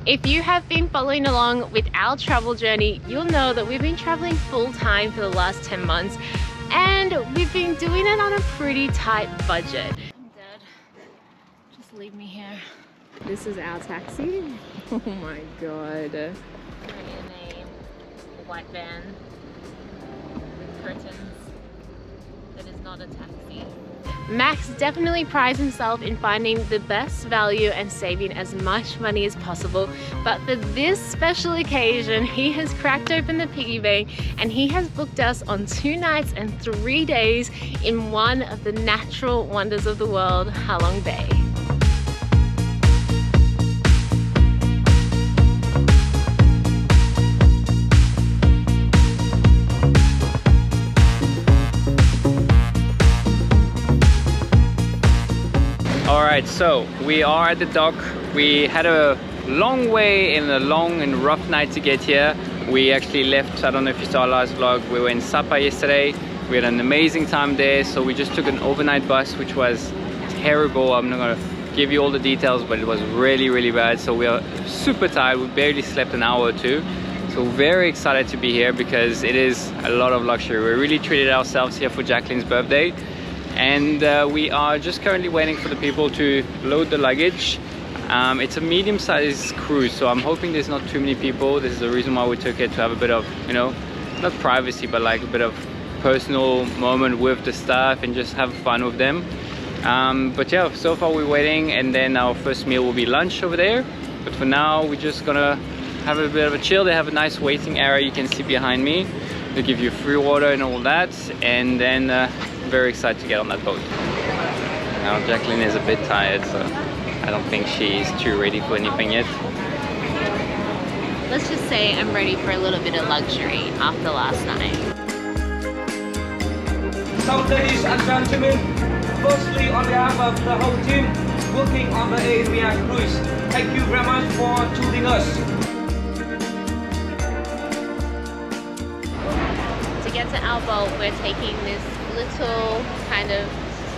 If you have been following along with our travel journey, you'll know that we've been traveling full-time for the last 10 months and we've been doing it on a pretty tight budget. I'm dead. Just leave me here. This is our taxi. Oh my god. We're in a white van with curtains that is not a taxi. Max definitely prides himself in finding the best value and saving as much money as possible, but for this special occasion he has cracked open the piggy bank and he has booked us on 2 nights and 3 days in one of the natural wonders of the world, Halong Bay. Alright, so we are at the dock. We had a long way and a long and rough night to get here. We actually left, I don't know if you saw our last vlog, we were in Sapa yesterday. We had an amazing time there, so we just took an overnight bus, which was terrible. I'm not gonna give you all the details, but it was really bad. So we are super tired. We barely slept an hour or two. So very excited to be here because it is a lot of luxury. We really treated ourselves here for Jacqueline's birthday. And we are just currently waiting for the people to load the luggage. It's a medium-sized cruise, so I'm hoping there's not too many people. This is the reason why we took it, to have a bit of, you know, not privacy, but like a bit of personal moment with the staff and just have fun with them. But yeah, so far we're waiting, and then our first meal will be lunch over there. But for now, we're just gonna have a bit of a chill. They have a nice waiting area you can see behind me. They give you free water and all that, and then very excited to get on that boat. Now Jacqueline is a bit tired, so I don't think she's too ready for anything yet. Let's just say I'm ready for a little bit of luxury after last night. So ladies and gentlemen, firstly on behalf of the whole team working on the ENQUIRIES, thank you very much for choosing us. To get to our boat, we're taking this little kind of,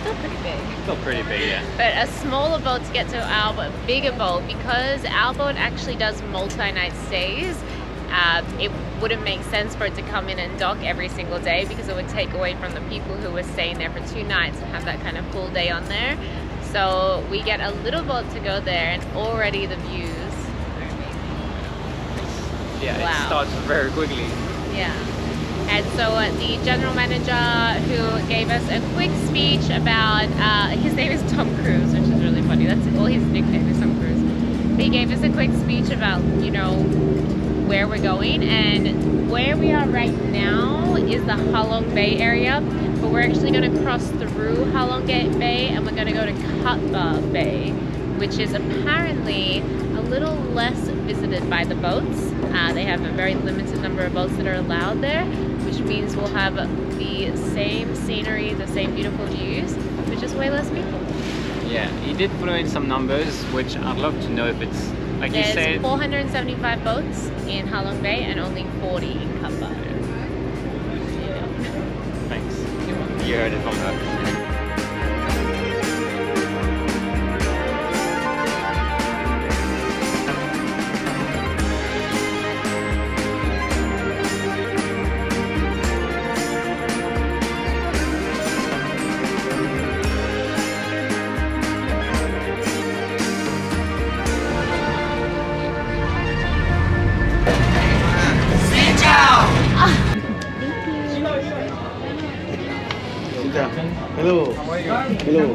still pretty big. Still pretty big, yeah. But a smaller boat to get to our bigger boat, because our boat actually does multi-night stays. It wouldn't make sense for it to come in and dock every single day because it would take away from the people who were staying there for 2 nights and have that kind of full day on there. So we get a little boat to go there, and already the views are amazing. Yeah, wow. It starts very quickly. Yeah. And so the general manager who gave us a quick speech about, his name is Tom Cruise, which is really funny. That's all, his nickname is Tom Cruise. But he gave us a quick speech about, you know, where we're going, and where we are right now is the Halong Bay area, but we're actually going to cross through Halong Bay and we're going to go to Cát Bà Bay, which is apparently a little less visited by the boats. They have a very limited number of boats that are allowed there, which means we'll have the same scenery, the same beautiful views, but just way less people. Yeah, he did throw in some numbers, which I'd love to know if it's, like you said... There's 475 boats in Halong Bay and only 40 in Cát Bà. Yeah. Thanks. You heard it from her. Hello. How are you? Hello.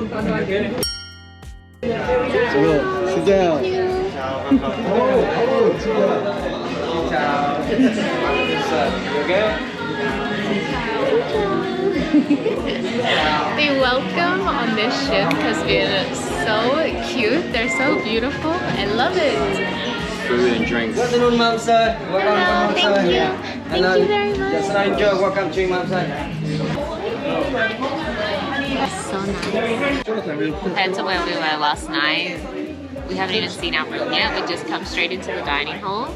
Hello. Xin chào. The welcome on this ship has been so cute. They're so beautiful. I love it. Food and drinks. Good afternoon, ma'am, sir. Welcome, Thank you. Hello. Thank you very much. Yes, I enjoy. Welcome to you, ma'am, sir. So nice. Compared to where we were last night, we haven't even seen our room yet. We just come straight into the dining hall.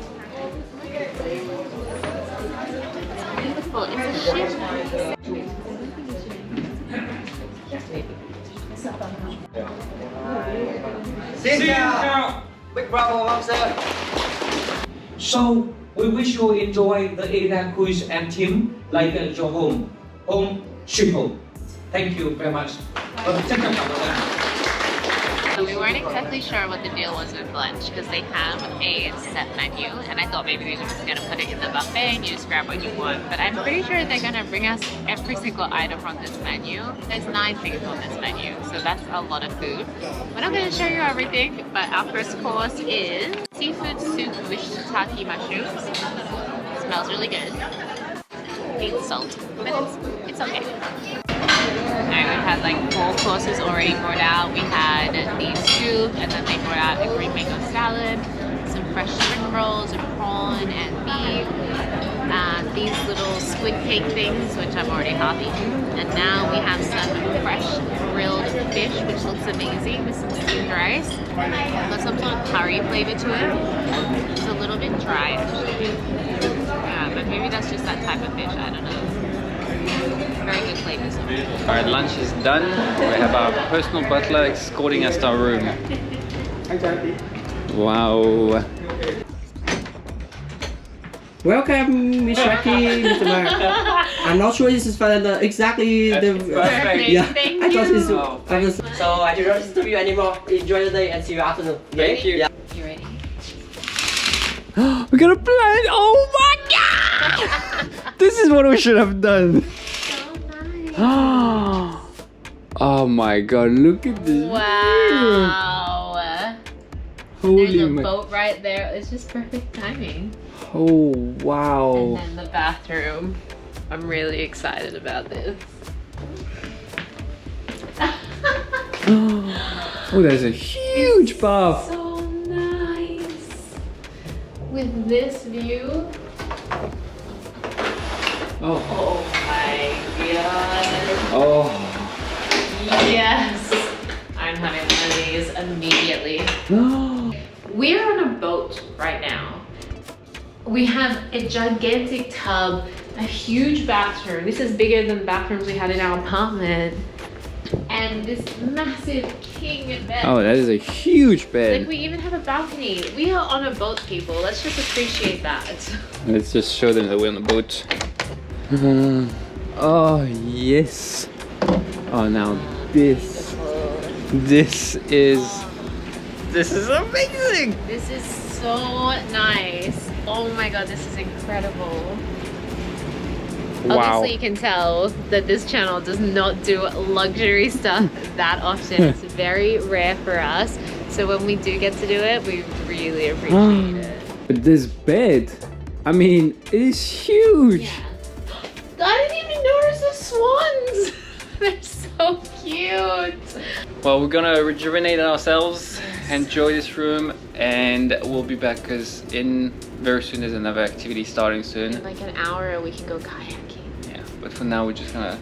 It's beautiful. It's a ship. Xin chào. Big bravo, ma'am, sir. So we wish you enjoy the area cruise and team like your home. Home, sweet home. Thank you very much. Chắc chắn cảm ơn. So we weren't exactly sure what the deal was with lunch because they have a set menu and I thought maybe they were just going to put it in the buffet and you just grab what you want. But I'm pretty sure they're going to bring us every single item from this menu. There's 9 things on this menu, so that's a lot of food. We're not going to show you everything, but our first course is seafood soup with shiitake mushrooms. Smells really good. Needs salt, but it's okay. Alright, we've had like 4 courses already brought out. We had the soup and then they brought out a green mango salad, some fresh spring rolls of prawn and beef, these little squid cake things which I've already half eaten, and now we have some fresh grilled fish which looks amazing with some steamed rice. Got some sort of curry flavor to it. It's a little bit dry actually. But maybe that's just that type of fish, I don't know. Very good flavors. Alright, lunch is done. We have our personal butler escorting us to our room. Wow. Welcome, Miss Jackie, Mr. Mark. I'm not sure this is exactly the. Perfect. Yeah, Thank I thought this. you. So I do not disturb you anymore. Enjoy the day and see you afternoon. Thank you. Yeah. You ready? We're gonna play. Oh my god! This is what we should have done. So nice. Oh my god, look at this. Wow. Holy There's a ma- boat right there. It's just perfect timing. Oh wow. And then the bathroom. I'm really excited about this. Oh, there's a huge bath. So nice. With this view. Oh. Oh my god. Oh. Yes. I'm having one of these immediately. We're on a boat right now. We have a gigantic tub, a huge bathroom. This is bigger than the bathrooms we had in our apartment. And this massive king bed. Oh, that is a huge bed. Like we even have a balcony. We are on a boat, people. Let's just appreciate that. Let's just show them that we're on the boat. Oh yes. Oh, now this is amazing. This is so nice. Oh my god, this is incredible. Wow. Obviously you can tell that this channel does not do luxury stuff that often. It's very rare for us. So when we do get to do it, we really appreciate it. But this bed, I mean, it is huge. Yeah. I didn't even notice the swans. They're so cute. Well, we're gonna rejuvenate ourselves, enjoy this room, and we'll be back because very soon there's another activity starting soon. In like an hour we can go kayaking. Yeah, but for now we're just gonna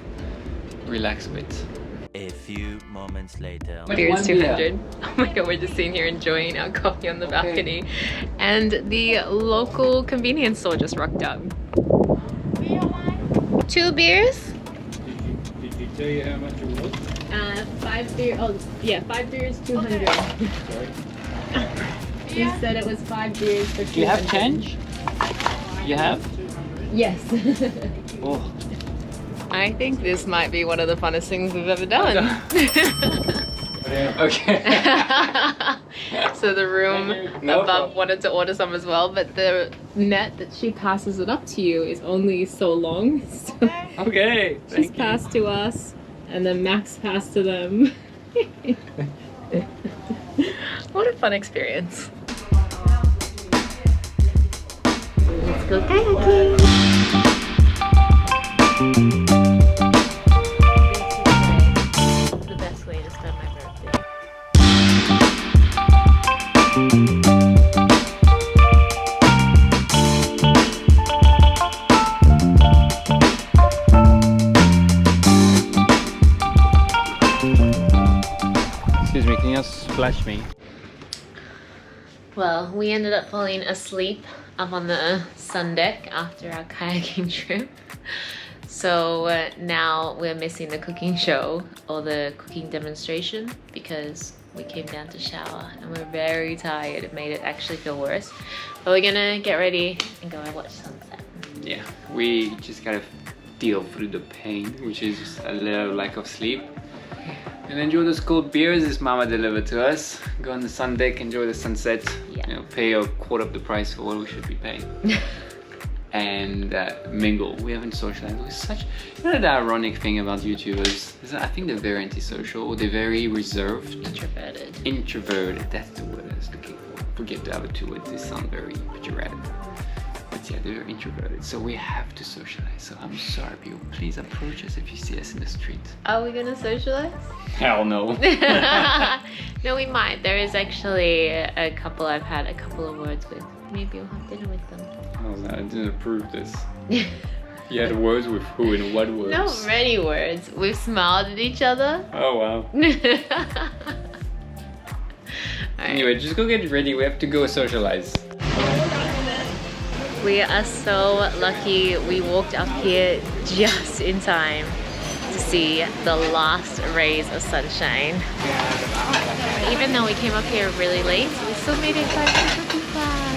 relax a bit. A few moments later. Beers 200. Oh my god, we're just sitting here enjoying our coffee on the balcony. And the local convenience store just rocked up. 2 beers? Did you tell you how much it was? 5 beers. Oh, yeah, 5 beers, 200. You said it was 5 beers for 200. Do you have change? You have? Yes. Oh. I think this might be one of the funnest things we've ever done. Okay. So the room No above problem. wanted to order some as well, but the net that she passes it up to you is only so long. So Okay. she's passed to us, and then Max passed to them. What a fun experience. Let's go kayaking. The best way to spend my birthday. Excuse me, can you splash me? Well, we ended up falling asleep up on the sun deck after our kayaking trip. So now we're missing the cooking show or the cooking demonstration because we came down to shower and we're very tired. It made it actually feel worse. But we're gonna get ready and go and watch sunset. Yeah, we just gotta deal through the pain, which is a little lack of sleep. And enjoy those cold beers this mama delivered to us. Go on the sun deck, enjoy the sunset. Yeah. You know, pay a quarter of the price for what we should be paying. And mingle. We haven't socialized. It's such, you know, the ironic thing about YouTubers is that I think they're very antisocial. They're very reserved. Introverted. Introverted. That's the word I was looking for. Forget the other two words. They sound very pejorative. But yeah, they're introverted. So we have to socialize. So I'm sorry, people. Please approach us if you see us in the street. Are we gonna socialize? Hell no. No, we might. There is actually a couple I've had a couple of words with. Maybe we'll have dinner with them. Oh, I didn't approve this. You had words with who and what words? Not many words. We've smiled at each other. Oh wow. Alright. Anyway, just go get ready. We have to go socialize. We are so lucky we walked up here just in time to see the last rays of sunshine. Even though we came up here really late, we still made it back to the cooking class.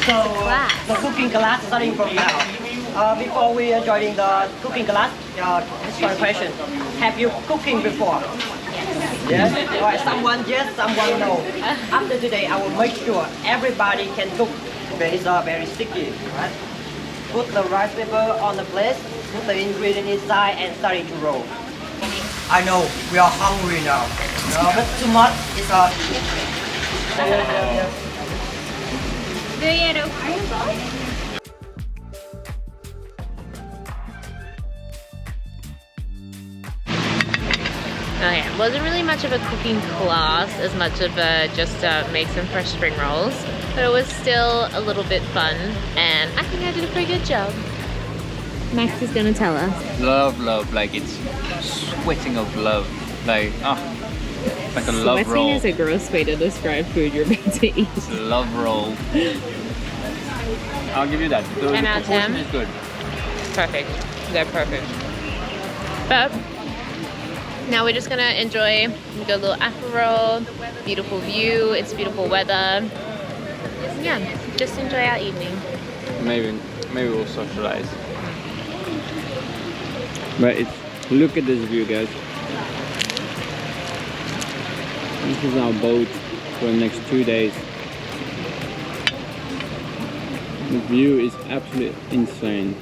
So the cooking class starting from now. Before we are joining the cooking class, just one question. Have you cooking before? Yes. Alright, someone yes, someone no. After today, I will make sure everybody can cook. It's very sticky, right? Put the rice paper on the plate, put the ingredient inside and starting to roll. I know, we are hungry now. But too much is Okay, it wasn't really much of a cooking class as much of a just make some fresh spring rolls, but it was still a little bit fun and I think I did a pretty good job. Max is gonna tell us. Love, like it's sweating of love. Like, like a love roll. Sweating is a gross way to describe food you're about to eat. It's a love roll. I'll give you that. The 10 out of 10 is good. Perfect. They're perfect. But now we're just gonna enjoy a little Aperol, beautiful view, it's beautiful weather. Yeah, just enjoy our evening. Maybe we'll socialize. But look at this view, guys. This is our boat for the next 2 days. The view is absolutely insane.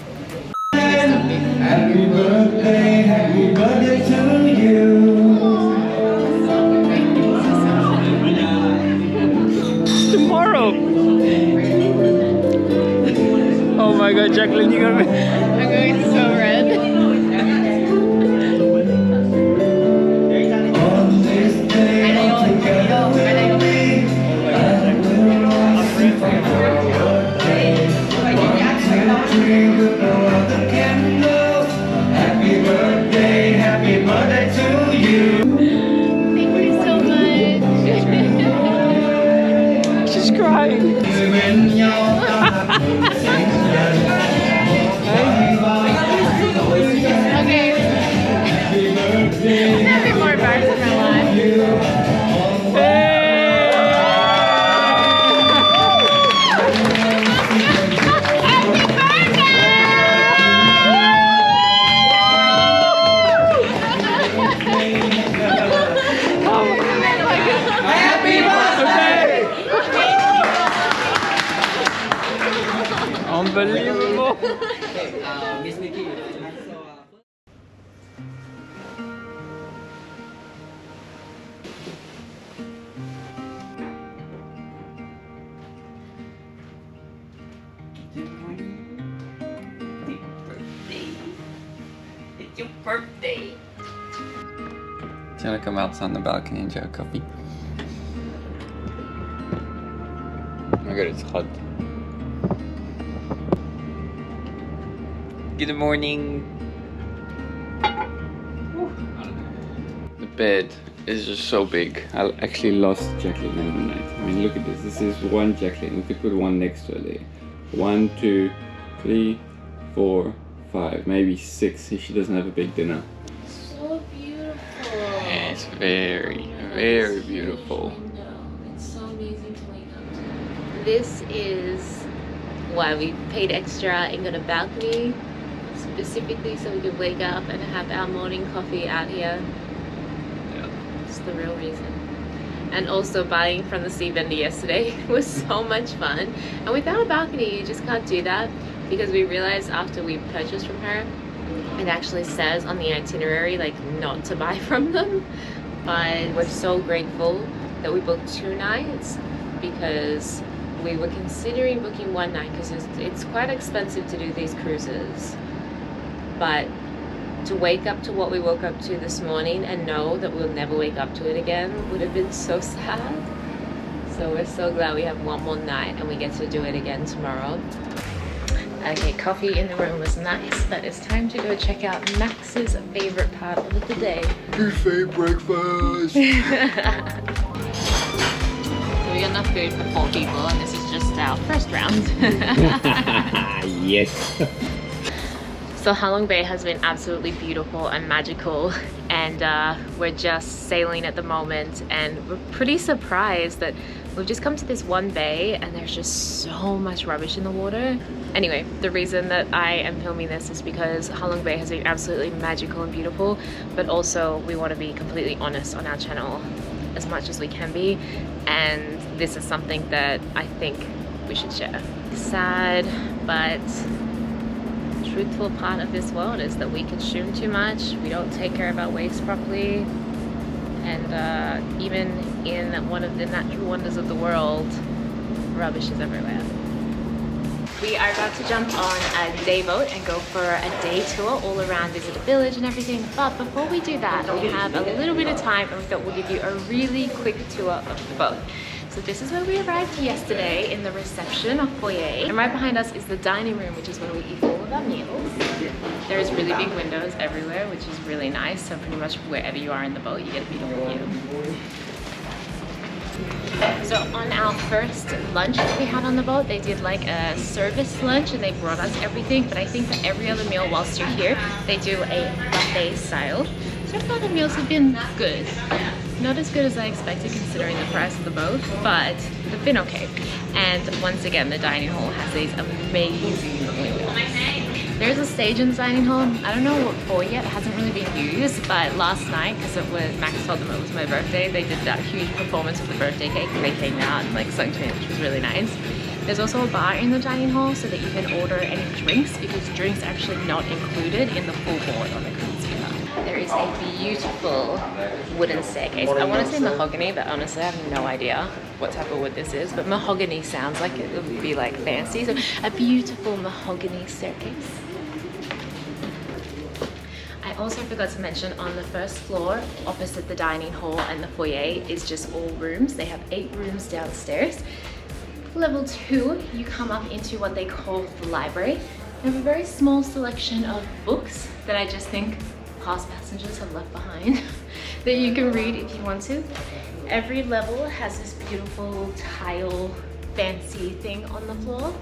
Happy birthday to you. Tomorrow. Oh my god, Jacqueline, you got me. I'm going so red. On this day, together with me, I will sing for your birthday. 1, 2, 3, with no other candle. Happy birthday to you. Thank you so much. She's crying. Okay. I've never been more embarrassed in my life. Unbelievable. Miss Nikki. It's your birthday. Do you want to come outside on the balcony and enjoy a coffee? Oh my god, it's hot. Good morning. The bed is just so big. I actually lost Jacqueline in the night. I mean, look at this. This is one Jacqueline. We could put one next to her there. 1, 2, 3, 4, 5, maybe 6 if she doesn't have a big dinner. So beautiful. It's very, very beautiful. It's so amazing to wake up to. This is why we paid extra and got a balcony, specifically so we could wake up and have our morning coffee out here. Yeah. It's the real reason. And also buying from the sea vendor yesterday was so much fun. And without a balcony, you just can't do that, because we realized after we purchased from her, it actually says on the itinerary like not to buy from them. But we're so grateful that we booked 2 nights, because we were considering booking 1 night because it's quite expensive to do these cruises. But to wake up to what we woke up to this morning and know that we'll never wake up to it again would have been so sad. So we're so glad we have 1 more night and we get to do it again tomorrow. Okay, coffee in the room was nice, but it's time to go check out Max's favorite part of the day. Buffet breakfast! So we got enough food for 4 people, and this is just our first round. Yes! So Halong Bay has been absolutely beautiful and magical, and we're just sailing at the moment, and we're pretty surprised that we've just come to this one bay and there's just so much rubbish in the water. Anyway, the reason that I am filming this is because Halong Bay has been absolutely magical and beautiful, but also we want to be completely honest on our channel as much as we can be, and this is something that I think we should share. Sad, but truthful part of this world is that we consume too much, we don't take care of our waste properly, and even in one of the natural wonders of the world, rubbish is everywhere. We are about to jump on a day boat and go for a day tour all around, visit the village and everything, but before we do that, we have a little bit of time and we thought we'll give you a really quick tour of the boat. So this is where we arrived yesterday, in the reception or foyer. And right behind us is the dining room, which is where we eat all of our meals. There's really big windows everywhere, which is really nice. So pretty much wherever you are in the boat, you get a beautiful view. So on our first lunch that we had on the boat, they did like a service lunch and they brought us everything. But I think for every other meal whilst you're here, they do a buffet style. So far the meals have been good. Not as good as I expected considering the price of the boat, but they've been okay. And once again, the dining hall has these amazing windows. There's a stage in the dining hall. I don't know what for yet, it hasn't really been used, but last night, because it was, Max told them it was my birthday, they did that huge performance of the birthday cake and they came out and like sung to me, which was really nice. There's also a bar in the dining hall so that you can order any drinks, because drinks are actually not included in the full board on the cruise here. There is a beautiful wooden staircase. I want to say mahogany, but honestly I have no idea what type of wood this is, but mahogany sounds like it would be like fancy. So a beautiful mahogany staircase. I also forgot to mention, on the first floor opposite the dining hall and the foyer is just all rooms. They have 8 rooms downstairs. Level 2, you come up into what they call the library. They have a very small selection of books that I just think past passengers have left behind that you can read if you want to. Every level has this beautiful tile fancy thing on the floor.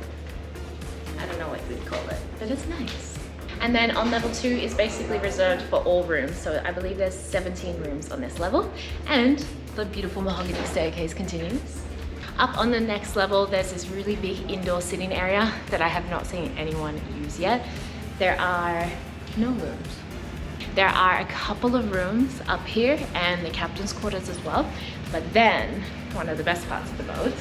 I don't know what we'd call it, but it's nice. And then on level 2 is basically reserved for all rooms. So I believe there's 17 rooms on this level, and the beautiful mahogany staircase continues. Up on the next level, there's this really big indoor sitting area that I have not seen anyone use yet. There are no rooms. There are a couple of rooms up here and the captain's quarters as well. But then, one of the best parts of the boat,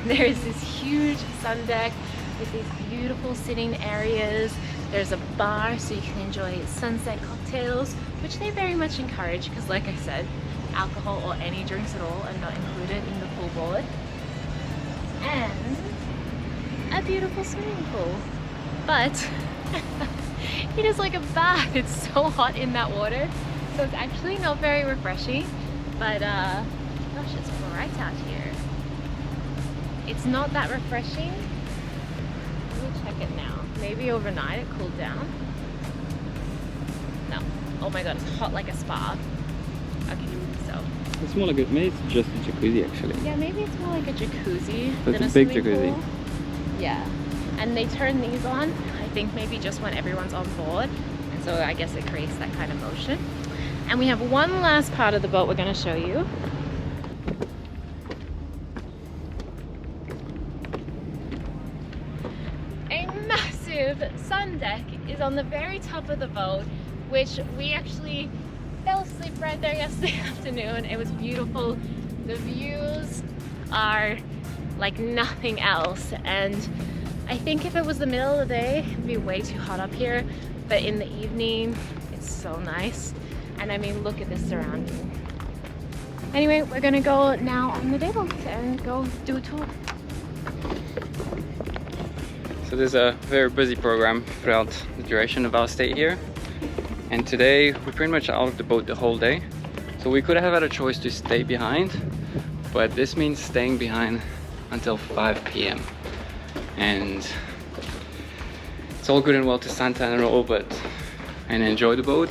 there is this huge sun deck with these beautiful sitting areas. There's a bar so you can enjoy sunset cocktails, which they very much encourage because, like I said, alcohol or any drinks at all are not included in the full board. And a beautiful swimming pool. But it is like a bath. It's so hot in that water. So it's actually not very refreshing. But gosh, it's bright out here. It's not that refreshing. Let me check it now. Maybe overnight it cooled down. No. Oh my god, it's hot like a spa. Okay, so. It's more like maybe it's just a jacuzzi actually. Yeah, maybe it's more like a jacuzzi But than it's a a big swimming jacuzzi. pool. Yeah, and they turn these on, I think maybe just when everyone's on board, and so I guess it creates that kind of motion. And we have one last part of the boat we're going to show you. A massive sun deck is on the very top of the boat, which we actually fell asleep right there yesterday afternoon. It was beautiful. The views are like nothing else, and I think if it was the middle of the day it'd be way too hot up here, but in the evening it's so nice. And I mean, look at this surrounding. Anyway, we're gonna go now on the day boat and go do a tour. So there's a very busy program throughout the duration of our stay here, and today we're pretty much out of the boat the whole day. So we could have had a choice to stay behind, but this means staying behind until 5 p.m. and it's all good and well to suntan and all, but and enjoy the boat,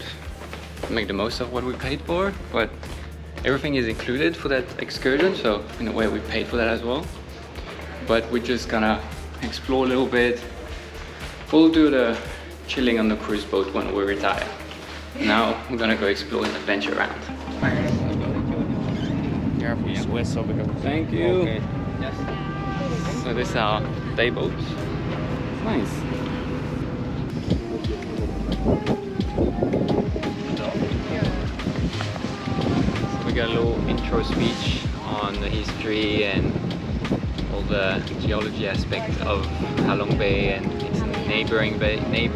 make the most of what we paid for, but everything is included for that excursion, so in a way we paid for that as well. But we're just gonna explore a little bit. We'll do the chilling on the cruise boat when we retire. Now we're gonna go explore and adventure around. Thank you. Okay. Yes. So this is our day boat. It's nice. So we got a little intro speech on the history and all the geology aspect of Halong Bay and its neighboring bays. How many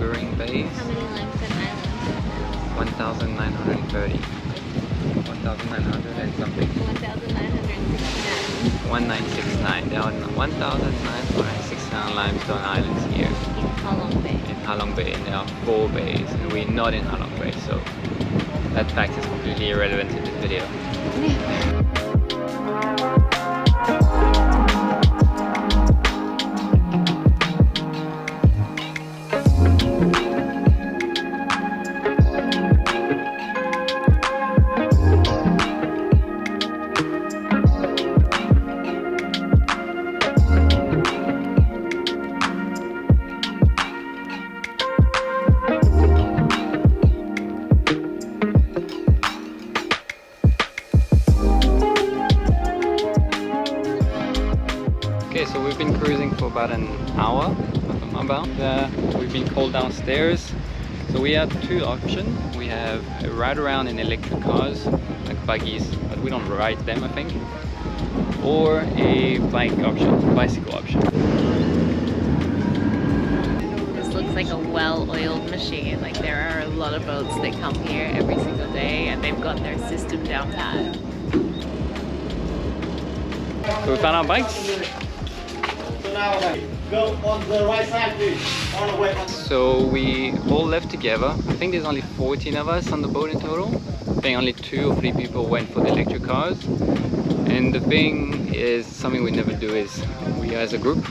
limestone islands? 1,930. 1,900 and something. 1969. There are 1,969 limestone islands here In Halong Bay. in Halong Bay, and there are 4 bays, and we're not in Halong Bay, so that fact is completely irrelevant in this video. Okay, so we've been cruising for about an hour, we've been called downstairs. So we have 2 options. We have a ride around in electric cars, like buggies, but we don't ride them, I think. Or a bicycle option. This looks like a well-oiled machine. Like, there are a lot of boats that come here every single day and they've got their system down pat. So we found our bikes. Go on the right side, please. On the way. So we all left together. I think there's only 14 of us on the boat in total. I think only 2 or 3 people went for the electric cars. And the thing is, something we never do is we as a group,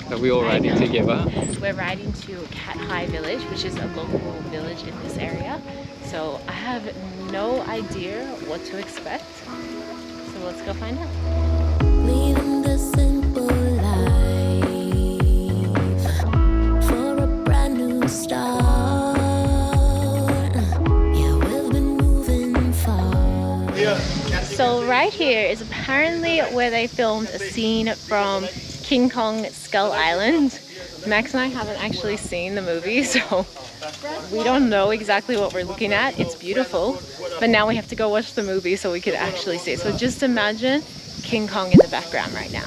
that we all riding together. We're riding to Cat Hai village, which is a local village in this area. So I have no idea what to expect. So let's go find out. Living the simple life for a brand new start. Yeah, we've been moving far. So right here is apparently where they filmed a scene from King Kong Skull Island. Max and I haven't actually seen the movie, so we don't know exactly what we're looking at. It's beautiful, but now we have to go watch the movie so we could actually see it. So just imagine King Kong in the background right now.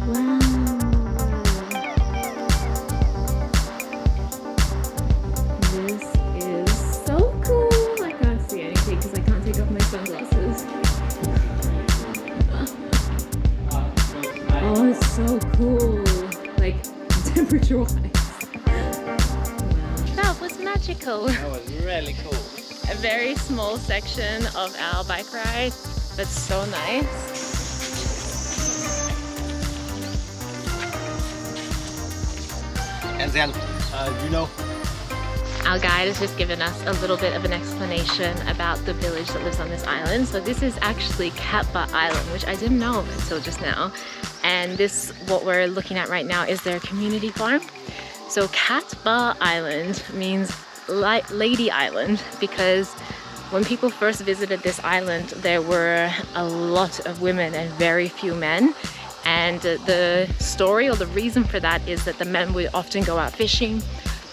Wow. This is so cool. I can't see anything because I can't take off my sunglasses. Oh, it's so cool. Like, temperature-wise. That was magical. That was really cool. A very small section of our bike ride, but so nice. And then, you know, our guide has just given us a little bit of an explanation about the village that lives on this island. So this is actually Cát Bà Island, which I didn't know until just now. And this, what we're looking at right now, is their community farm. So Cát Bà Island means Lady Island because when people first visited this island, there were a lot of women and very few men. And the story or the reason for that is that the men would often go out fishing.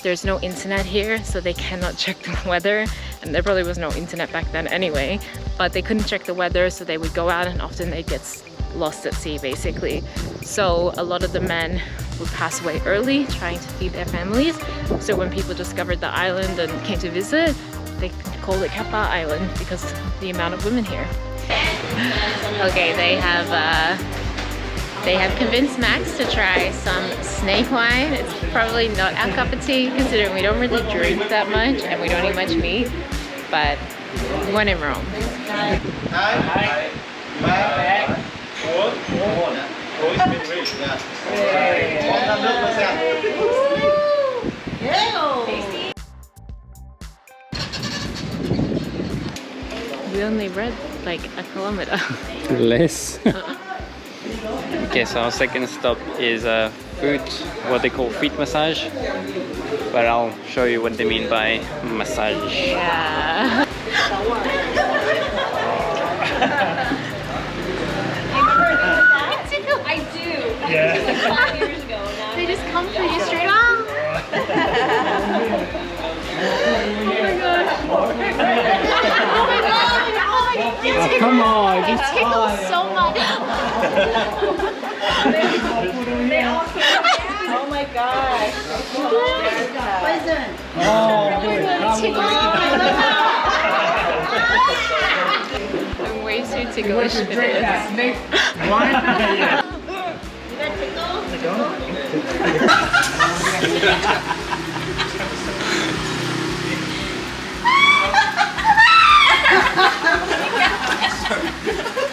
There's no internet here, so they cannot check the weather. And there probably was no internet back then anyway, but they couldn't check the weather, so they would go out and often they'd get lost at sea basically. So a lot of the men would pass away early trying to feed their families. So when people discovered the island and came to visit, they called it Cát Bà Island because of the amount of women here. Okay, they have convinced Max to try some snake wine. It's probably not our cup of tea considering we don't really drink that much and we don't eat much meat, but when in Rome. We only read like a kilometer. Less. Okay, so our second stop is what they call feet massage, but I'll show you what they mean by massage. Yeah. I do. Yeah. 5 years ago now. They just come for you straight on. Oh my gosh. Oh my god. Oh, come on. It tickles so much. Oh my gosh. Poison. I'm way too ticklish for this. Wine?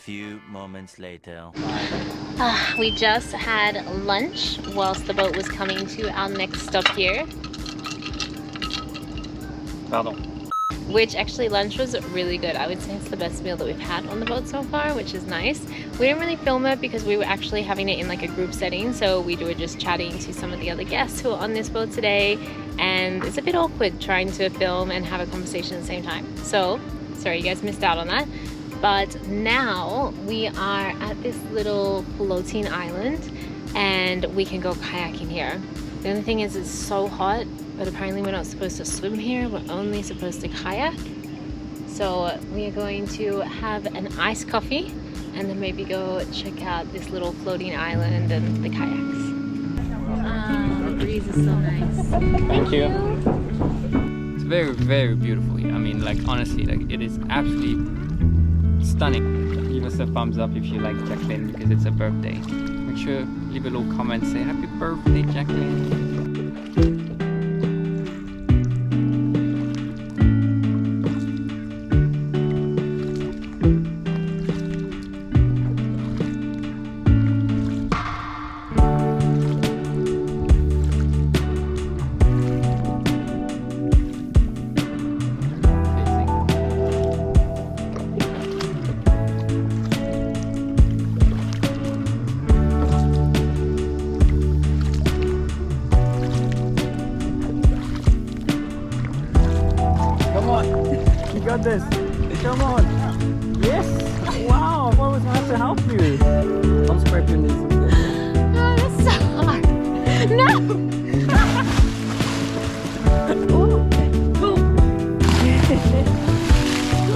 Few moments later. We just had lunch whilst the boat was coming to our next stop here. Pardon. Which actually lunch was really good. I would say it's the best meal that we've had on the boat so far, which is nice. We didn't really film it because we were actually having it in like a group setting, so we were just chatting to some of the other guests who are on this boat today, and it's a bit awkward trying to film and have a conversation at the same time. So, sorry you guys missed out on that. But now we are at this little floating island and we can go kayaking here. The only thing is it's so hot, but apparently we're not supposed to swim here, we're only supposed to kayak. So we are going to have an iced coffee and then maybe go check out this little floating island and the kayaks. The breeze is so nice. Thank you. It's very, very beautiful here. I mean, like honestly, like it is absolutely stunning. Give us a thumbs up if you like Jacqueline because it's her birthday. Make sure leave a little comment, say happy birthday Jacqueline. You got this. Come on. Yes. Wow. I always have to help you. Don't scrape your knees. Oh, that's so hard. No.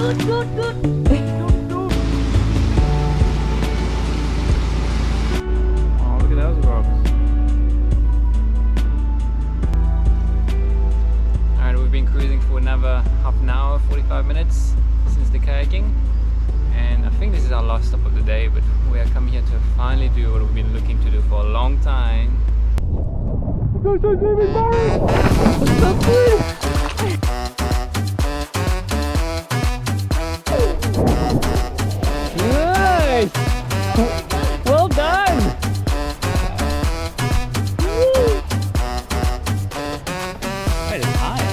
Good. Oh, look at those rocks. Alright, we've been cruising for another half an hour, 45 minutes since the kayaking. And I think this is our last stop of the day, but we are coming here to finally do what we've been looking to do for a long time. Nice! Well done! That is high.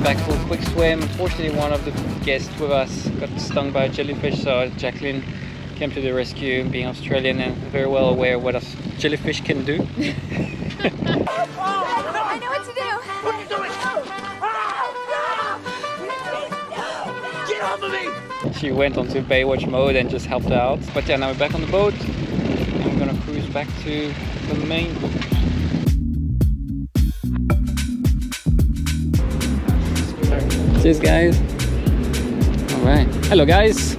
back for a quick swim. Unfortunately, one of the guests with us got stung by a jellyfish, so Jacqueline came to the rescue, being Australian and very well aware of what a jellyfish can do. I know what to do. What are you doing? Get off of me! She went onto Baywatch mode and just helped out. But yeah, now we're back on the boat and we're gonna cruise back to the main boat. Cheers, guys. All right. Hello, guys.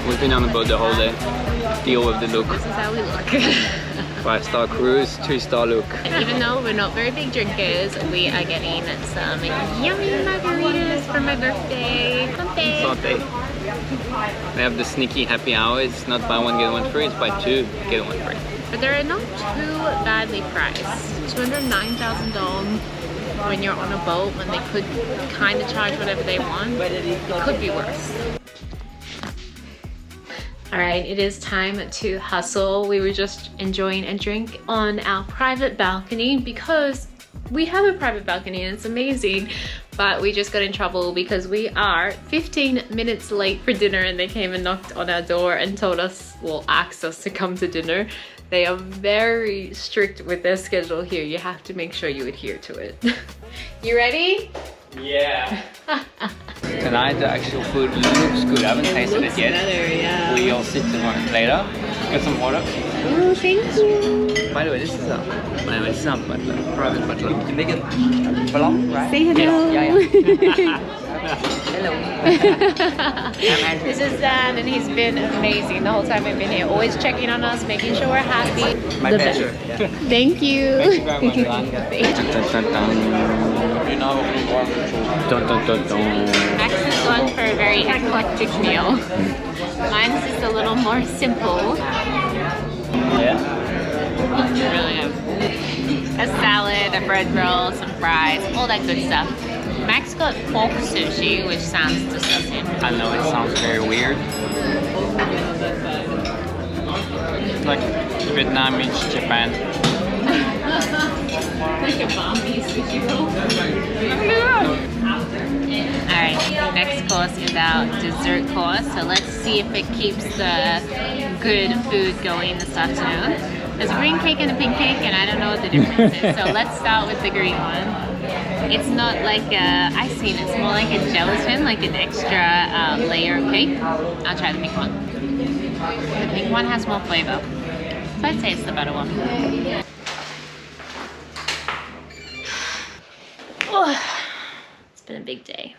We've been on the boat the whole day. Deal with the look. This is how we look. 5-star cruise, 2-star look. And even though we're not very big drinkers, we are getting some yummy margaritas for my birthday. Santé! Santé. They have the sneaky happy hour. It's not buy one get one free, it's buy two get one free. But they're not too badly priced. $209,000 when you're on a boat, when they could kind of charge whatever they want. It could be worse. All right, it is time to hustle. We were just enjoying a drink on our private balcony because we have a private balcony and it's amazing, but we just got in trouble because we are 15 minutes late for dinner and they came and knocked on our door and told us, well, asked us to come to dinner. They are very strict with their schedule here. You have to make sure you adhere to it. You ready? Yeah. Tonight the actual food looks good. I haven't tasted it yet. Better, yeah. We all sit on it later. Get some water. Oh, thank you. By the way, this is our butler, private butler. You make it belong, right? Say hello. Yes. Yeah. Hello. This is Dan and he's been amazing the whole time we've been here. Always checking on us, making sure we're happy. My pleasure. Yeah. Thank you. Thank you very much, Max is going for a very eclectic meal. Mine's just a little more simple. Yeah. Really good. A salad, a bread roll, some fries, all that good stuff. Max got pork sushi, which sounds disgusting. I know it sounds very weird. It's like Vietnam meets Japan. Like a Bombay sushi roll. Alright, next course is our dessert course. So let's see if it keeps the good food going this afternoon. There's a green cake and a pink cake, and I don't know what the difference is. So let's start with the green one. It's not like a icing, it's more like a gelatin, like an extra layer of cake. I'll try the pink one. The pink one has more flavor. So I'd say it's the better one. Oh, it's been a big day.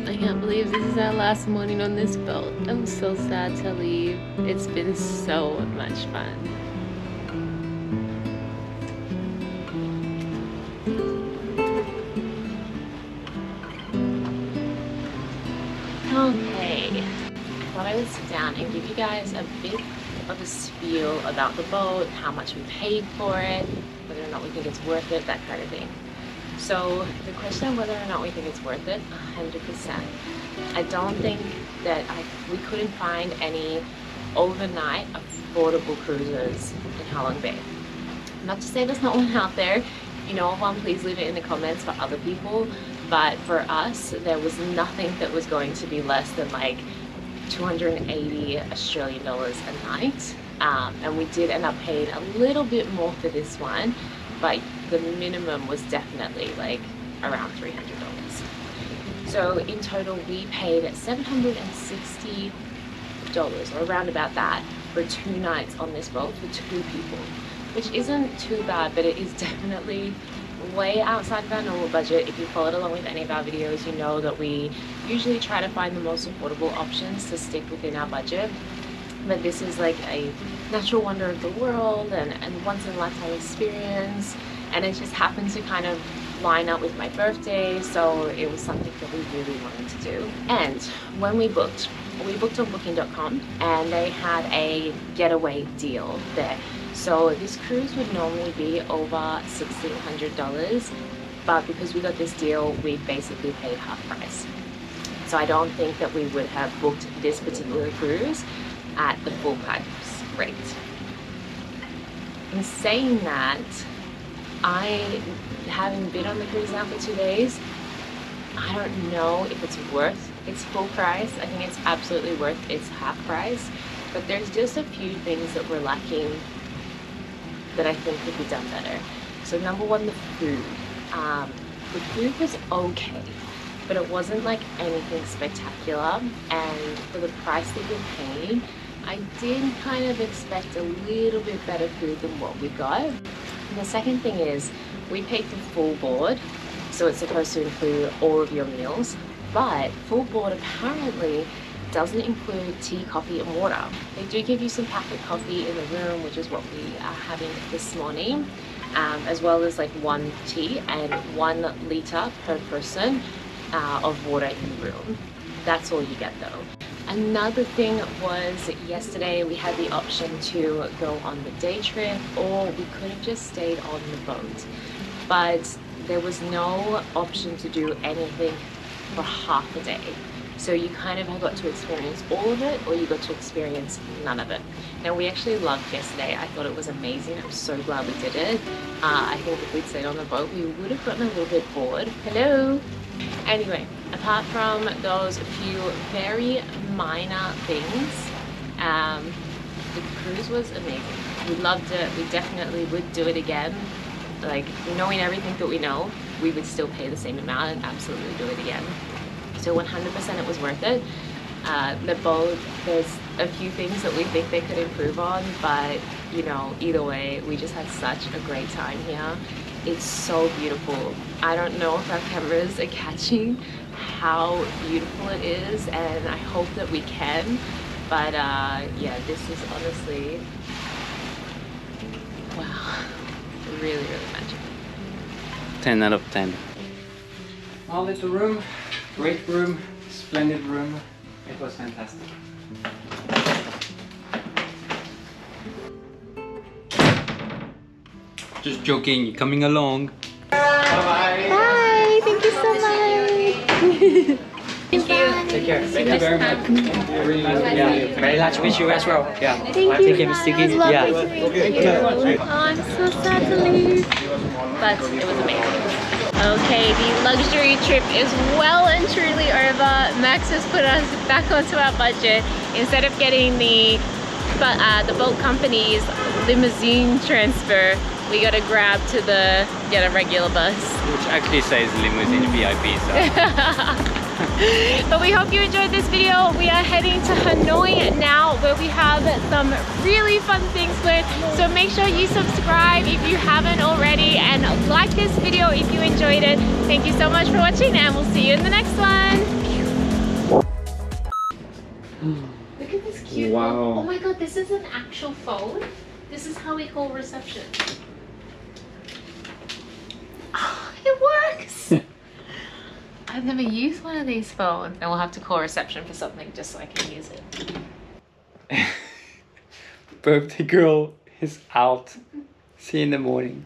I can't believe this is our last morning on this boat. I'm so sad to leave. It's been so much fun. Okay, I thought I would sit down and give you guys a bit of a spiel about the boat, how much we paid for it, whether or not we think it's worth it, that kind of thing. So the question of whether or not we think it's worth it, 100%. I don't think that we couldn't find any overnight affordable cruises in Halong Bay. Not to say there's not one out there. If you know of one, please leave it in the comments for other people. But for us, there was nothing that was going to be less than like 280 Australian dollars a night. And we did end up paying a little bit more for this one, but the minimum was definitely like around $300. So in total we paid $760 or around about that for 2 nights on this boat for 2 people, which isn't too bad, but it is definitely way outside of our normal budget. If you followed along with any of our videos, you know that we usually try to find the most affordable options to stick within our budget. But this is like a natural wonder of the world and once in a lifetime experience, and it just happened to kind of line up with my birthday, so it was something that we really wanted to do. And when we booked on booking.com, and they had a getaway deal there. So this cruise would normally be over $1,600, but because we got this deal, we basically paid half price. So I don't think that we would have booked this particular cruise at the full price rate. In saying that, having been on the cruise now for 2 days, I don't know if it's worth its full price. I think it's absolutely worth its half price, but there's just a few things that we're lacking that I think could be done better. So number one, the food. The food was okay, but it wasn't like anything spectacular, and for the price that we're paying, I did kind of expect a little bit better food than what we got. And the second thing is, we paid for full board, so it's supposed to include all of your meals, but full board apparently doesn't include tea, coffee and water. They do give you some packet coffee in the room, which is what we are having this morning, as well as like 1 tea and 1 litre per person of water in the room. That's all you get though. Another thing was, yesterday we had the option to go on the day trip, or we could have just stayed on the boat, but there was no option to do anything for half a day. So you kind of got to experience all of it, or you got to experience none of it. Now we actually loved yesterday. I thought it was amazing. I'm so glad we did it. I think if we'd stayed on the boat, we would have gotten a little bit bored. Hello. Anyway, apart from those few very minor things, the cruise was amazing. We loved it. We definitely would do it again. Like, knowing everything that we know, we would still pay the same amount and absolutely do it again. So 100% it was worth it. The boat, there's a few things that we think they could improve on, but you know, either way, we just had such a great time here. It's so beautiful. I don't know if our cameras are catching how beautiful it is, and I hope that we can, but yeah, this is honestly, wow, really, really magical. 10 out of 10. Our little room, great room, splendid room. It was fantastic. Just joking, you're coming along. Bye. Bye. Thank you so much. Thank you. Take care. Thank you very much. Yeah. Very nice to meet you as well. Yeah. Thank you. Take care, Sticky. Yeah. Oh, I'm so sad to leave, but it was amazing. Okay, the luxury trip is well and truly over. Max has put us back onto our budget. Instead of getting the boat company's limousine transfer, we got to grab to get a regular bus. Which actually says limousine VIP, so. But we hope you enjoyed this video. We are heading to Hanoi now, where we have some really fun things planned. So make sure you subscribe if you haven't already, and like this video if you enjoyed it. Thank you so much for watching, and we'll see you in the next one. Look at this cute. Wow. Oh my god, this is an actual phone. This is how we call reception. Oh, it works. I've never used one of these phones, and we'll have to call reception for something just so I can use it. Birthday girl is out. See you in the morning.